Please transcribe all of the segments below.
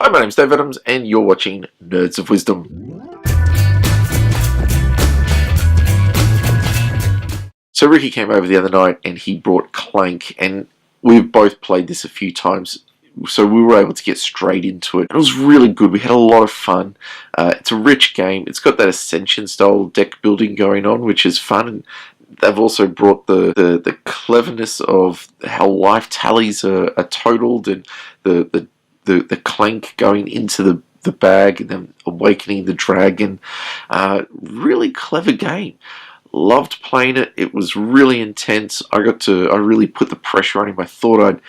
Hi, my name's Dave Adams, and you're watching Nerds of Wisdom. So Ricky came over the other night, and he brought Clank, and we've both played this a few times, so we were able to get straight into it. It was really good. We had a lot of fun. It's a rich game. It's got that Ascension-style deck building going on, which is fun, and they've also brought the cleverness of how life tallies are totaled, and the Clank going into the bag and then awakening the dragon. Really clever game. Loved playing it. It was really intense. I really put the pressure on him. I thought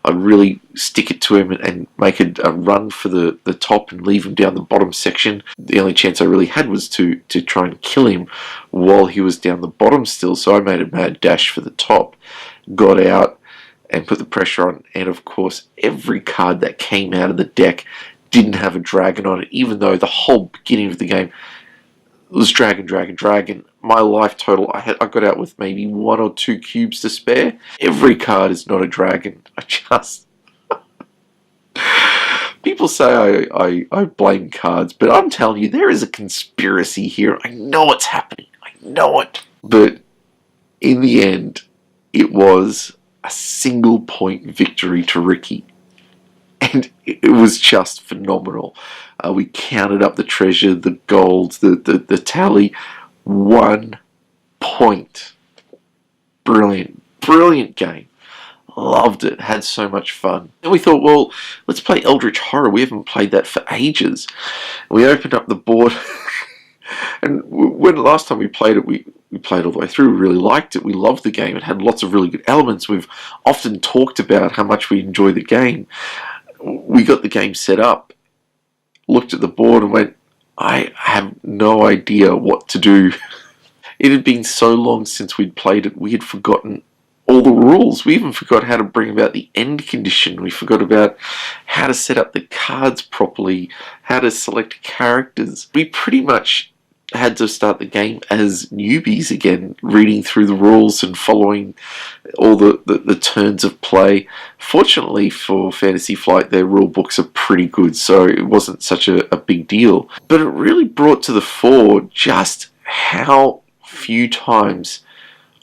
I'd really stick it to him and make a run for the top and leave him down the bottom section. The only chance I really had was to try and kill him while he was down the bottom still, so I made a mad dash for the top, got out and put the pressure on, and of course every card that came out of the deck didn't have a dragon on it, even though the whole beginning of the game was dragon. My life total, I got out with maybe 1 or 2 cubes to spare. Every card is not a dragon. People say I blame cards, but I'm telling you, there is a conspiracy here. I know what's happening. I know it. But in the end, it was a single point victory to Ricky. And it was just phenomenal. We counted up the treasure, the gold, the tally. 1 point. Brilliant game. Loved it. Had so much fun. And we thought, well, let's play Eldritch Horror. We haven't played that for ages. We opened up the board. And when last time we played it, we played all the way through. We really liked it. We loved the game. It had lots of really good elements. We've often talked about how much we enjoy the game. We got the game set up, looked at the board and went, I have no idea what to do. It had been so long since we'd played it, we had forgotten all the rules. We even forgot how to bring about the end condition. We forgot about how to set up the cards properly, how to select characters. We pretty much had to start the game as newbies again, reading through the rules and following all the turns of play. Fortunately for Fantasy Flight, their rule books are pretty good, so it wasn't such a big deal. But it really brought to the fore just how few times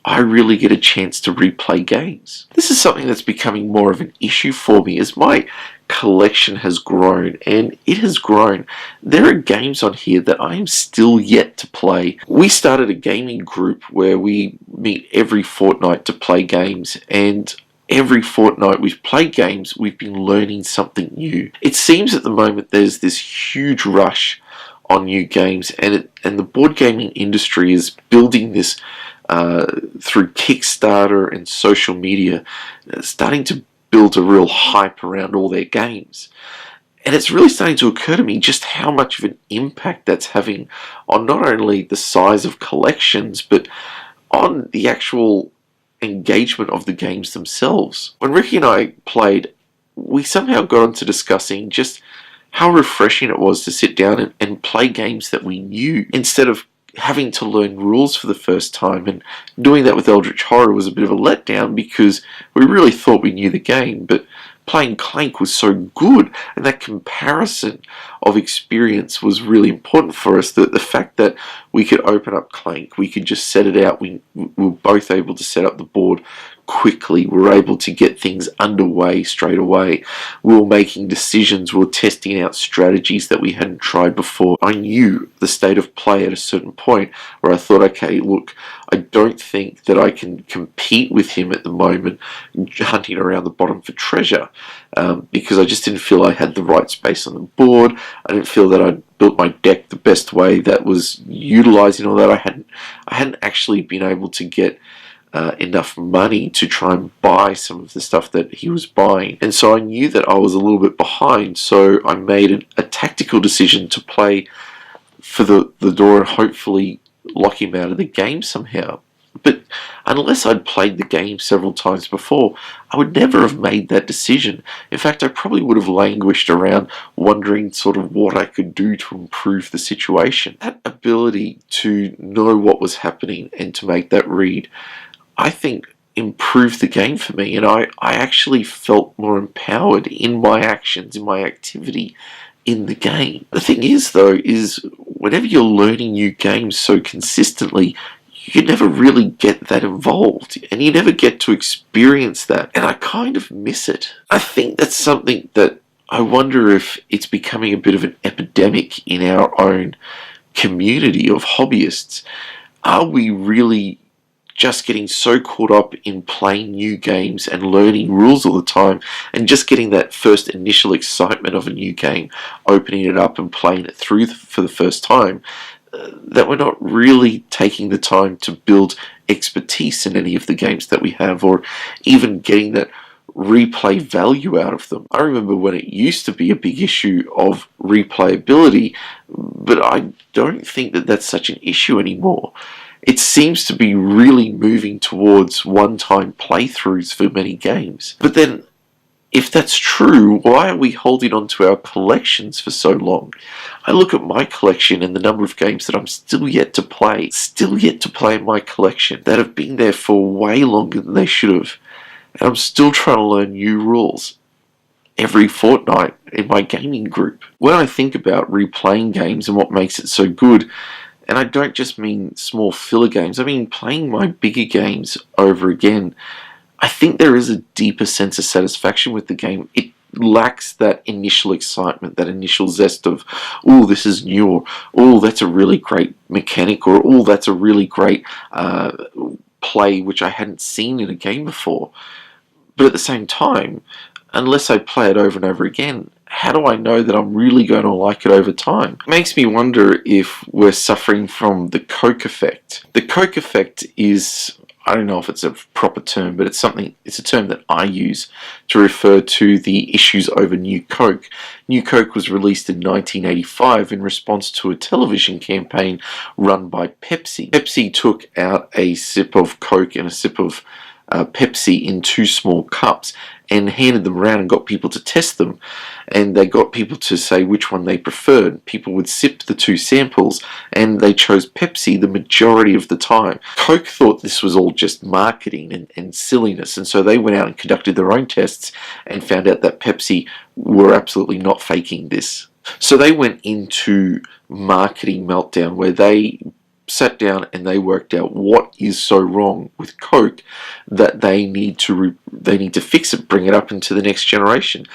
I really get a chance to replay games. This is something that's becoming more of an issue for me as my collection has grown, and it has grown. There are games on here that I am still yet to play. We started a gaming group where we meet every fortnight to play games, and every fortnight we've played games, we've been learning something new. It seems at the moment there's this huge rush on new games, and the board gaming industry is building this through Kickstarter and social media, starting to build a real hype around all their games. And it's really starting to occur to me just how much of an impact that's having on not only the size of collections, but on the actual engagement of the games themselves. When Ricky and I played, we somehow got onto discussing just how refreshing it was to sit down and play games that we knew, instead of having to learn rules for the first time. And doing that with Eldritch Horror was a bit of a letdown because we really thought we knew the game, but playing Clank was so good, and that comparison of experience was really important for us. The fact that we could open up Clank, we could just set it out, we were both able to set up the board quickly, we were able to get things underway straight away. We were making decisions, we were testing out strategies that we hadn't tried before. I knew the state of play at a certain point where I thought, okay, look, I don't think that I can compete with him at the moment hunting around the bottom for treasure, because I just didn't feel I had the right space on the board. I didn't feel that I'd built my deck the best way that was utilizing all that. I hadn't actually been able to get enough money to try and buy some of the stuff that he was buying, and so I knew that I was a little bit behind, so I made a tactical decision to play for the door and hopefully lock him out of the game somehow. But unless I'd played the game several times before, I would never have made that decision. In fact, I probably would have languished around wondering sort of what I could do to improve the situation. That ability to know what was happening and to make that read, I think, improved the game for me, and I actually felt more empowered in my actions, in my activity in the game. The thing is, though, is whenever you're learning new games so consistently, you never really get that involved, and you never get to experience that, and I kind of miss it. I think that's something that I wonder if it's becoming a bit of an epidemic in our own community of hobbyists. Are we really just getting so caught up in playing new games and learning rules all the time, and just getting that first initial excitement of a new game, opening it up and playing it through for the first time, that we're not really taking the time to build expertise in any of the games that we have, or even getting that replay value out of them. I remember when it used to be a big issue of replayability, but I don't think that that's such an issue anymore. It seems to be really moving towards one-time playthroughs for many games. But then, if that's true, why are we holding on to our collections for so long? I look at my collection and the number of games that I'm still yet to play in my collection, that have been there for way longer than they should have. And I'm still trying to learn new rules every fortnight in my gaming group. When I think about replaying games and what makes it so good, and I don't just mean small filler games, I mean playing my bigger games over again, I think there is a deeper sense of satisfaction with the game. It lacks that initial excitement, that initial zest of, oh, this is new, or oh, that's a really great mechanic, or oh, that's a really great play which I hadn't seen in a game before. But at the same time, unless I play it over and over again, how do I know that I'm really going to like it over time? It makes me wonder if we're suffering from the Coke effect. The Coke effect is, I don't know if it's a proper term, but it's a term that I use to refer to the issues over New Coke. New Coke was released in 1985 in response to a television campaign run by Pepsi. Pepsi took out a sip of Coke and a sip of Pepsi in two small cups and handed them around and got people to test them, and they got people to say which one they preferred. People would sip the two samples and they chose Pepsi the majority of the time. Coke thought this was all just marketing and silliness, and so they went out and conducted their own tests and found out that Pepsi were absolutely not faking this. So they went into marketing meltdown, where they sat down and they worked out what is so wrong with Coke that they need to fix it, bring it up into the next generation.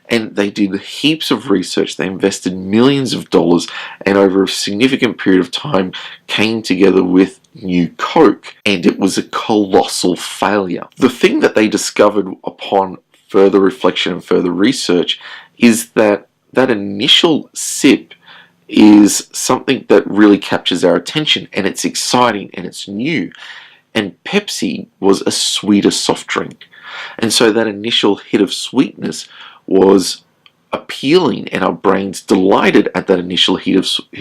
And they did heaps of research. They invested millions of dollars, and over a significant period of time came together with New Coke, and it was a colossal failure. The thing that they discovered upon further reflection and further research is that that initial sip is something that really captures our attention, and it's exciting and it's new. And Pepsi was a sweeter soft drink, and so that initial hit of sweetness was appealing, and our brains delighted at that initial hit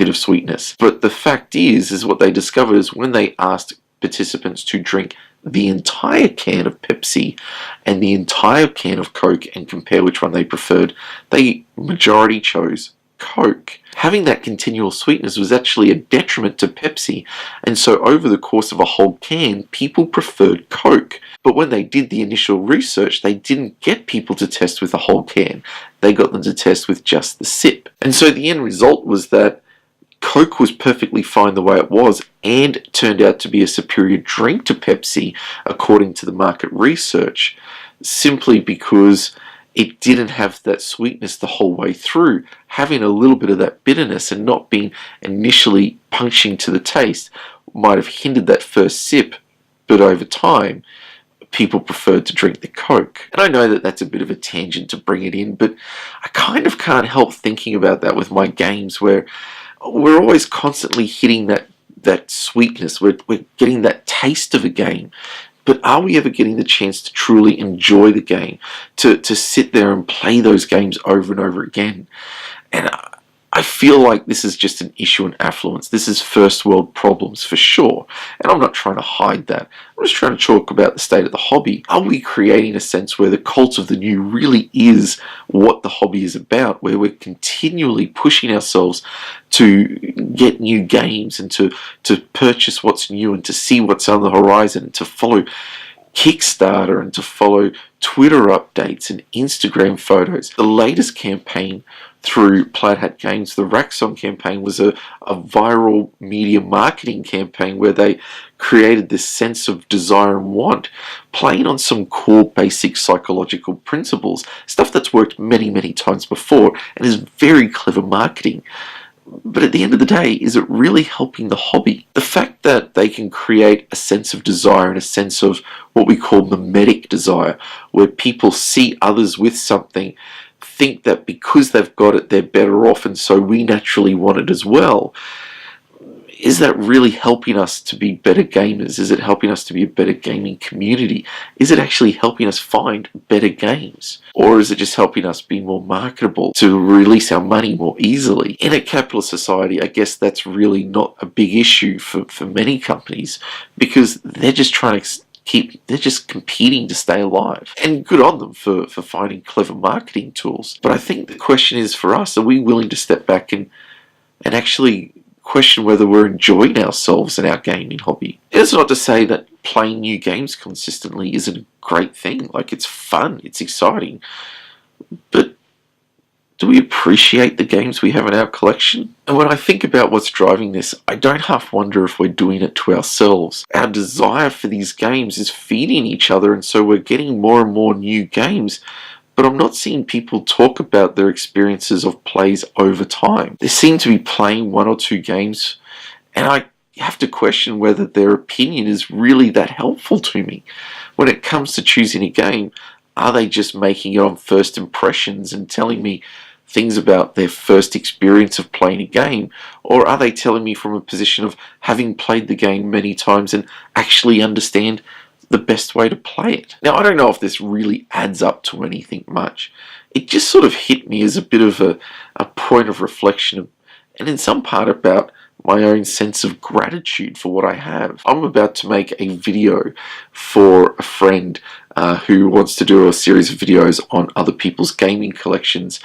of sweetness. But the fact is what they discovered is when they asked participants to drink the entire can of Pepsi and the entire can of Coke and compare which one they preferred, the majority chose Coke. Having that continual sweetness was actually a detriment to Pepsi, and so over the course of a whole can, people preferred Coke. But when they did the initial research, they didn't get people to test with a whole can. They got them to test with just the sip. And so the end result was that Coke was perfectly fine the way it was, and turned out to be a superior drink to Pepsi, according to the market research, simply because it didn't have that sweetness the whole way through. Having a little bit of that bitterness and not being initially punching to the taste might have hindered that first sip, but over time, people preferred to drink the Coke. And I know that that's a bit of a tangent to bring it in, but I kind of can't help thinking about that with my games, where we're always constantly hitting that sweetness. We're getting that taste of a game. But are we ever getting the chance to truly enjoy the game, to sit there and play those games over and over again? And I feel like this is just an issue in affluence. This is first world problems for sure. And I'm not trying to hide that. I'm just trying to talk about the state of the hobby. Are we creating a sense where the cult of the new really is what the hobby is about, where we're continually pushing ourselves to get new games and to purchase what's new and to see what's on the horizon and to follow Kickstarter and to follow Twitter updates and Instagram photos. The latest campaign through Plaid Hat Games, the Raxon campaign, was a viral media marketing campaign where they created this sense of desire and want, playing on some core basic psychological principles, stuff that's worked many, many times before and is very clever marketing. But at the end of the day, is it really helping the hobby? The fact that they can create a sense of desire and a sense of what we call mimetic desire, where people see others with something, think that because they've got it, they're better off, and so we naturally want it as well. Is that really helping us to be better gamers? Is it helping us to be a better gaming community? Is it actually helping us find better games? Or is it just helping us be more marketable, to release our money more easily? In a capitalist society, I guess that's really not a big issue for many companies, because they're just trying to they're just competing to stay alive. And good on them for finding clever marketing tools. But I think the question is for us, are we willing to step back and actually question whether we're enjoying ourselves in our gaming hobby? It's not to say that playing new games consistently isn't a great thing. Like, it's fun, it's exciting. But do we appreciate the games we have in our collection? And when I think about what's driving this, I don't half wonder if we're doing it to ourselves. Our desire for these games is feeding each other, and so we're getting more and more new games. But I'm not seeing people talk about their experiences of plays over time. They seem to be playing one or two games, and I have to question whether their opinion is really that helpful to me. When it comes to choosing a game, are they just making it on first impressions and telling me things about their first experience of playing a game? Or are they telling me from a position of having played the game many times and actually understand the best way to play it? Now, I don't know if this really adds up to anything much. It just sort of hit me as a bit of a point of reflection, and in some part about my own sense of gratitude for what I have. I'm about to make a video for a friend who wants to do a series of videos on other people's gaming collections.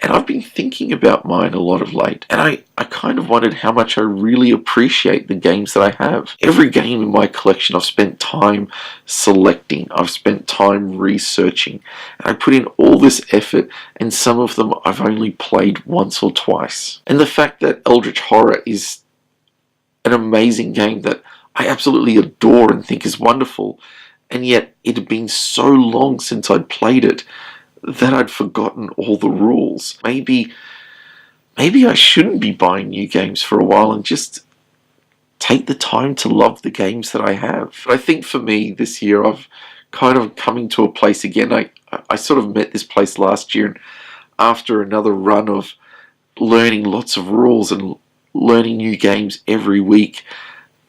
And I've been thinking about mine a lot of late, and I kind of wondered how much I really appreciate the games that I have. Every game in my collection I've spent time selecting, I've spent time researching, and I put in all this effort, and some of them I've only played once or twice. And the fact that Eldritch Horror is an amazing game that I absolutely adore and think is wonderful, and yet it had been so long since I'd played it that I'd forgotten all the rules. Maybe I shouldn't be buying new games for a while and just take the time to love the games that I have. But I think for me this year, I've kind of coming to a place again. I sort of met this place last year, and after another run of learning lots of rules and learning new games every week,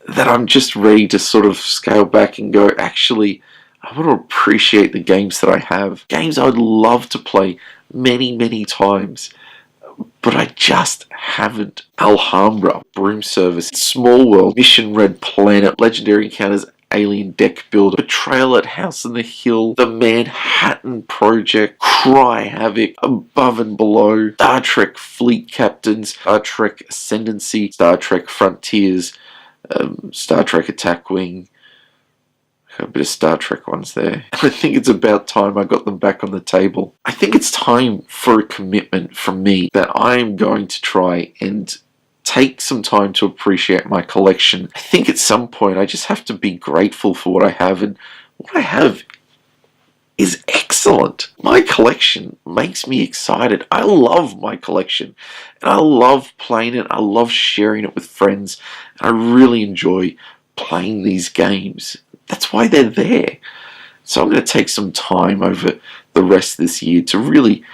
that I'm just ready to sort of scale back and go, actually, I want to appreciate the games that I have. Games I would love to play many, many times, but I just haven't. Alhambra, Broom Service, Small World, Mission Red Planet, Legendary Encounters, Alien Deck Builder, Betrayal at House on the Hill, The Manhattan Project, Cry Havoc, Above and Below, Star Trek Fleet Captains, Star Trek Ascendancy, Star Trek Frontiers, Star Trek Attack Wing, a bit of Star Trek ones there. And I think it's about time I got them back on the table. I think it's time for a commitment from me that I am going to try and take some time to appreciate my collection. I think at some point I just have to be grateful for what I have, and what I have is excellent. My collection makes me excited. I love my collection, and I love playing it. I love sharing it with friends, and I really enjoy playing these games. That's why they're there. So I'm going to take some time over the rest of this year to really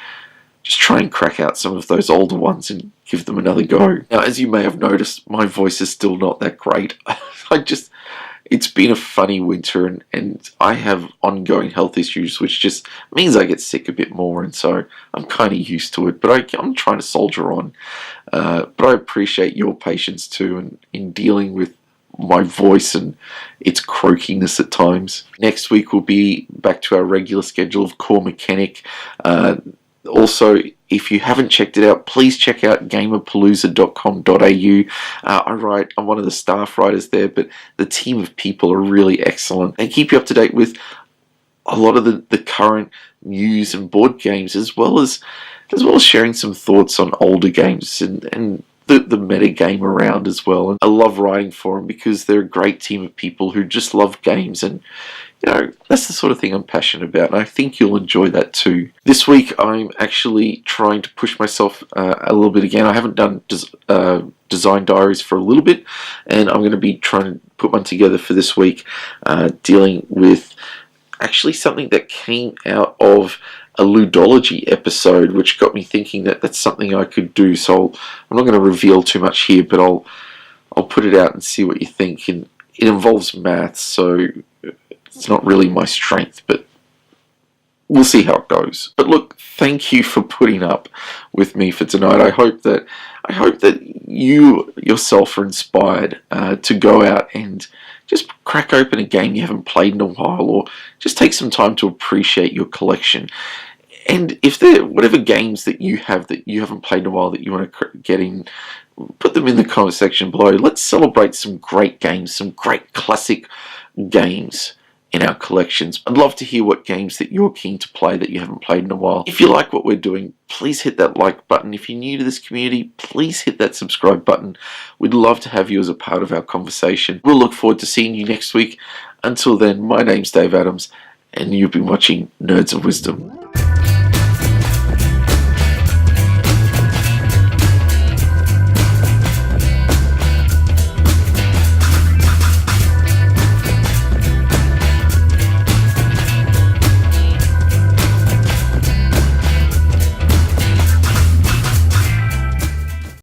just try and crack out some of those older ones and give them another go. Now, as you may have noticed, my voice is still not that great. It's been a funny winter, and I have ongoing health issues, which just means I get sick a bit more, and so I'm kind of used to it, but I'm trying to soldier on. But I appreciate your patience too in dealing with my voice and its croakiness at times. Next week we'll be back to our regular schedule of Core Mechanic. Also, if you haven't checked it out, please check out gamerpalooza.com.au. I'm one of the staff writers there, but the team of people are really excellent. They keep you up to date with a lot of the current news and board games, as well as sharing some thoughts on older games and the meta game around as well. And I love writing for them because they're a great team of people who just love games, and that's the sort of thing I'm passionate about, and I think you'll enjoy that too. This week I'm actually trying to push myself a little bit again. I haven't done design diaries for a little bit, and I'm going to be trying to put one together for this week, dealing with actually something that came out of a ludology episode, which got me thinking that that's something I could do. So I'm not going to reveal too much here, but I'll put it out and see what you think. And it involves maths, so it's not really my strength, but we'll see how it goes. But look, thank you for putting up with me for tonight. I hope that you yourself are inspired to go out and just crack open a game you haven't played in a while, or just take some time to appreciate your collection. And if there whatever games that you have that you haven't played in a while that you want to get in, put them in the comment section below. Let's celebrate some great games, some great classic games in our collections. I'd love to hear what games that you're keen to play that you haven't played in a while. If you like what we're doing, please hit that like button. If you're new to this community, please hit that subscribe button. We'd love to have you as a part of our conversation. We'll look forward to seeing you next week. Until then, my name's Dave Adams, and you've been watching Nerds of Wisdom.